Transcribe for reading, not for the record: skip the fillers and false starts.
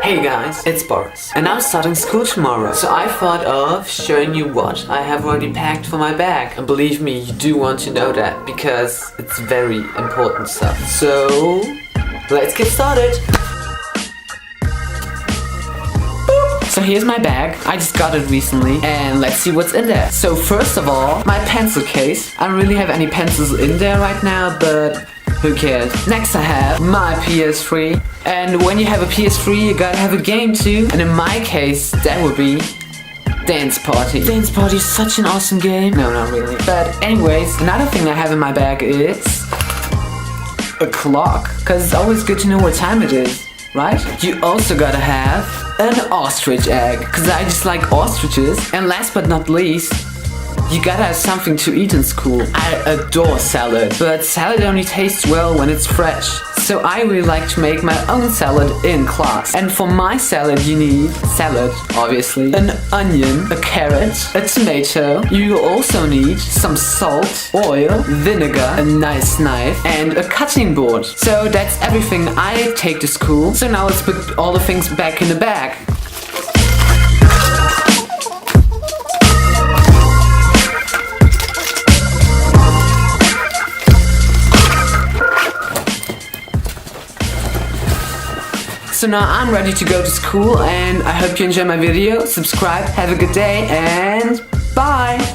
Hey guys, it's Boris, and I'm starting school tomorrow, so I thought of showing you what I have already packed for my bag. And believe me, you do want to know that, because it's very important stuff. So, let's get started! So here's my bag, I just got it recently, and let's see what's in there. So first of all, my pencil case. I don't really have any pencils in there right now, but who cares? Next I have my PS3. And when you have a PS3, you gotta have a game too. And in my case, that would be Dance Party. Dance Party is such an awesome game. No, not really. But anyways, another thing I have in my bag is a clock. Cause it's always good to know what time it is, right? You also gotta have an ostrich egg. Cause I just like ostriches. And last but not least, you gotta have something to eat in school. I adore salad, but salad only tastes well when it's fresh. So I really like to make my own salad in class. And for my salad you need salad, obviously, an onion, a carrot, a tomato. You also need some salt, oil, vinegar, a nice knife, and a cutting board. So that's everything I take to school. So now let's put all the things back in the bag. So now I'm ready to go to school, and I hope you enjoy my video. Subscribe, have a good day, and bye!